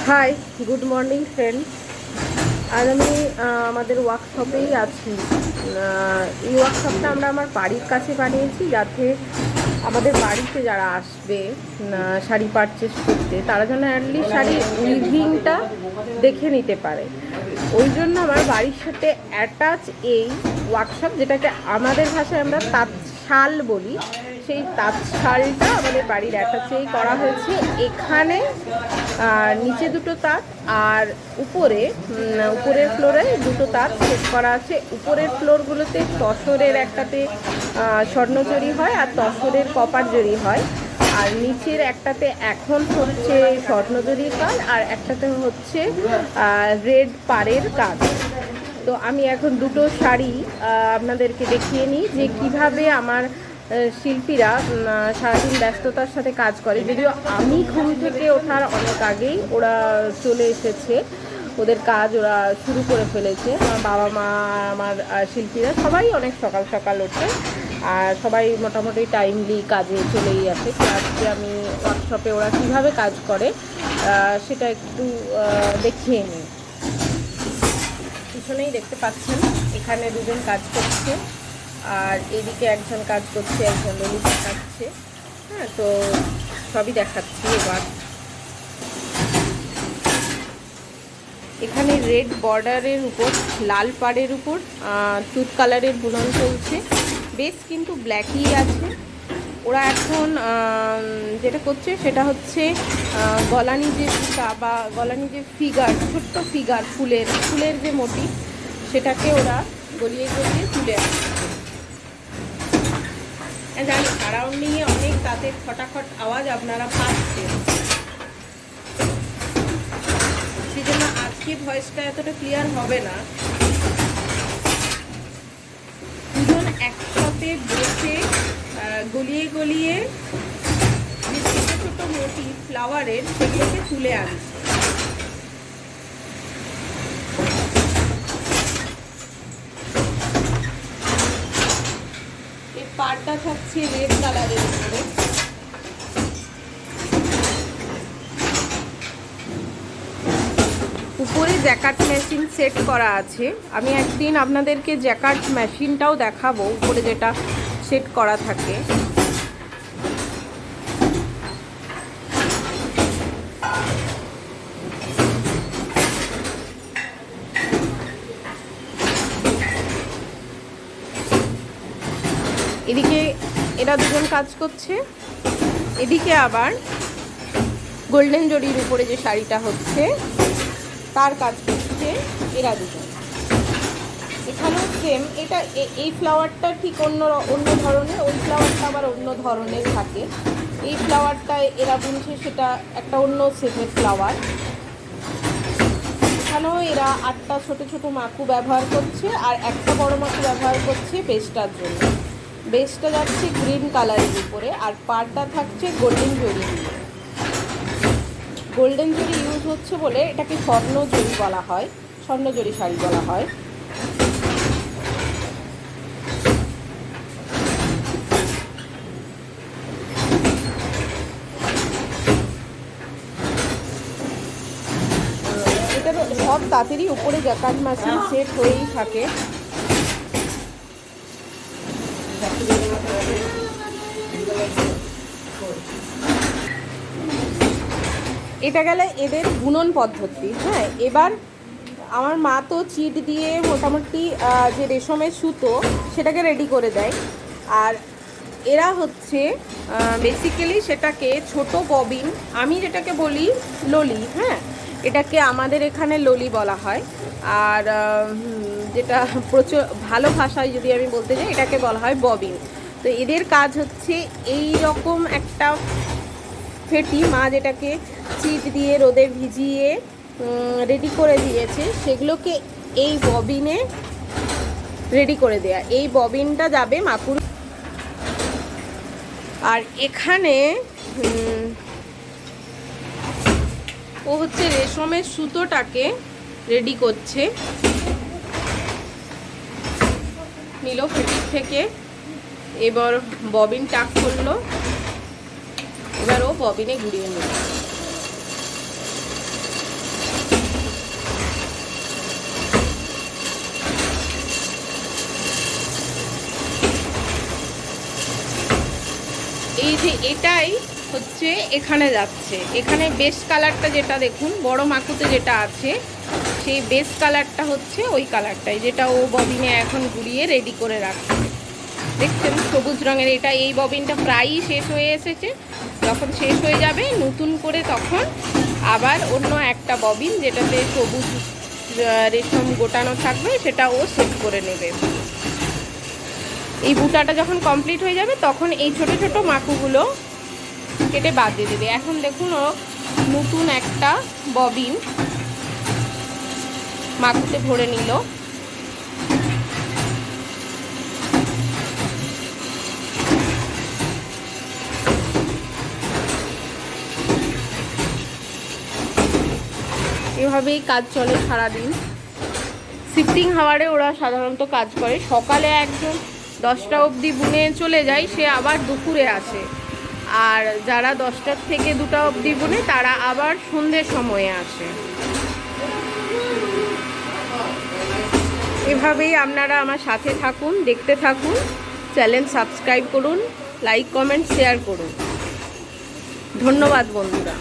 High, good morning friend. আজ আমি আমাদের ওয়ার্কশপেই আছি। এই ওয়ার্কশপটা আমরা আমার বাড়ির কাছে বানিয়েছি, যাতে আমাদের বাড়িতে যারা আসবে শাড়ি পারচেস করতে, তারা যেন অ্যাটলিস্ট শাড়ির উইভিংটা দেখে নিতে পারে। ওই জন্য আমার বাড়ির সাথে অ্যাটাচ এই ওয়ার্কশপ, যেটাকে আমাদের ভাষায় আমরা তাঁতশাল বলি, সেই তাঁতশালটা আমাদের বাড়ির অ্যাটাচেই করা হয়েছে। এখানে নিচে দুটো তাঁত আর উপরের ফ্লোরে দুটো তাঁত সেট করা আছে। উপরের ফ্লোরগুলোতে তসরের একটাতে স্বর্ণজরি হয় আর তসরের কপার জরি হয়, আর নিচের একটাতে এখন হচ্ছে স্বর্ণজরির কাজ আর একটাতে হচ্ছে রেড পাড়ের কাজ। তো আমি এখন দুটো শাড়ি আপনাদেরকে দেখিয়ে নিই যে কিভাবে আমার শিল্পীরা সারাদিন ব্যস্ততার সাথে কাজ করে। যদিও আমি ঘুম থেকে ওঠার অনেক আগেই ওরা চলে এসেছে, ওদের কাজ ওরা শুরু করে ফেলেছে। আমার বাবা মা, আমার শিল্পীরা সবাই অনেক সকাল সকাল ওঠে আর সবাই মোটামুটি টাইমলি কাজে চলেই আসে। তো আজকে আমি ওয়ার্কশপে ওরা কীভাবে কাজ করে সেটা একটু দেখিয়ে নিই। পিছনেই দেখতে পাচ্ছেন এখানে দুজন কাজ করছে আর এদিকে একজন কাজ করছে, একজন ললি দেখাচ্ছে। হ্যাঁ, তো সবই দেখাচ্ছি। এবার এখানে রেড বর্ডারের উপর লাল পাড়ের উপর তুত কালারের বুনন চলছে, বেশ কিন্তু ব্ল্যাকই আছে। ওরা এখন যেটা করছে সেটা হচ্ছে গলানি যে সুতা বা গলানি যে ফিগার, ছোট্ট ফিগার ফুলের যে মোটিভ, সেটাকে ওরা গলিয়ে গলিয়ে তুলে আসছে। জানি সারাউন্ডিংয়ে অনেক তাদের ফটাফট আওয়াজ আপনারা পাচ্ছেন, সেই জন্য আজকে ভয়েসটা এতটা ক্লিয়ার হবে না। দুজন একসাথে বসে গলিয়ে গলিয়ে যে ছোটো ছোটো মোটিভ ফ্লাওয়ারের, সেগুলোকে তুলে আনছে। এই পাড়টা থাকছে রেড কালারের উপরে। উপরে জ্যাকার্ট মেশিন সেট করা আছে। আমি একদিন আপনাদেরকে জ্যাকার্ট মেশিনটাও দেখাবো, উপরে যেটা সেট করা থাকে। এদিকে এরা দুজন কাজ করছে, এদিকে আবার গোল্ডেন জরির উপরে যে শাড়িটা হচ্ছে তার কাজ করছে এরা দুজন। এখানেও সেম, এটা এই ফ্লাওয়ারটা ঠিক অন্য ধরনের, ওই ফ্লাওয়ারটা আবার অন্য ধরনের থাকে। এই ফ্লাওয়ারটা এরা বুনছে, সেটা একটা অন্য সেটের ফ্লাওয়ার। এখানেও এরা 8টা ছোটো ছোটো মাকু ব্যবহার করছে আর একটা বড় মাকু ব্যবহার করছে বেস্টার জন্য। বেসটা যাচ্ছে গ্রিন কালারের উপরে আর পাড়টা থাকছে গোল্ডেন জরি। গোল্ডেন জরি ইউজ হচ্ছে বলে এটাকে স্বর্ণজরি বলা হয়, স্বর্ণজরি শাড়ি বলা হয়। এটার সব তাড়াতাড়ি উপরে জ্যাকার্ট মেশিন সেট হয়েই থাকে। এটা গেলে এদের বুনন পদ্ধতি। হ্যাঁ, এবার আমার মা তো চিট দিয়ে মোটামুটি যে রেশমের সুতো সেটাকে রেডি করে দেয়, আর এরা হচ্ছে বেসিক্যালি সেটাকে ছোট ববিন, আমি যেটাকে বলি ললি। হ্যাঁ, এটাকে আমাদের এখানে ললি বলা হয়, আর যেটা প্রচুর ভালো ভাষায় যদি আমি বলতে চাই, এটাকে বলা হয় ববিন। তো এদের কাজ হচ্ছে এই রকম একটা ফেটি, মা যেটাকে চিট দিয়ে রোদে ভিজিয়ে রেডি করে দিয়েছে, সেগুলোকে এই ববিনে রেডি করে দেয়া। এই ববিনটা যাবে মাকুর। আর এখানে ও হচ্ছে রেশমের সুতোটাকে রেডি করছে, নিল ফেটির থেকে, এবার ববিন টাক করলো, এবার ও ববিনে ঘুরিয়ে নিল। মধ্যে এটাই হচ্ছে এখানে যাচ্ছে। এখানে বেস কালারটা যেটা দেখুন বড় মাকুতে যেটা আছে, সেই বেস কালারটা হচ্ছে ওই কালারটাই, যেটা ও ববিনে এখন গুড়িয়ে রেডি করে রাখছে। দেখছেন সবুজ রঙের এটা, এই ববিনটা প্রায়ই শেষ হয়ে এসেছে। যখন শেষ হয়ে যাবে নতুন করে তখন আবার অন্য একটা ববিন যেটাতে সবুজ রেশম গোটানো থাকবে সেটা ও সেট করে নেবে। এই বুটাটা যখন কমপ্লিট হয়ে যাবে তখন এই ছোট ছোট মাকুগুলো কেটে বাদ দিয়ে দেবে। এখন দেখুন ও নতুন একটা ববিন মাকুতে ভরে নিল। এভাবেই কাজ চলে সারাদিন। শিফটিং হাওয়ারে ওরা সাধারণত কাজ করে। সকালে একজন 10টা অবধি বুনে চলে যায়, সে আবার দুপুরে আসে। আর যারা 10টার থেকে 2টা অবধি বুনে তারা আবার সন্ধ্যের সময়ে আসে। এভাবেই আপনারা আমার সাথে থাকুন, দেখতে থাকুন, চ্যানেল সাবস্ক্রাইব করুন, লাইক কমেন্ট শেয়ার করুন। ধন্যবাদ বন্ধুরা।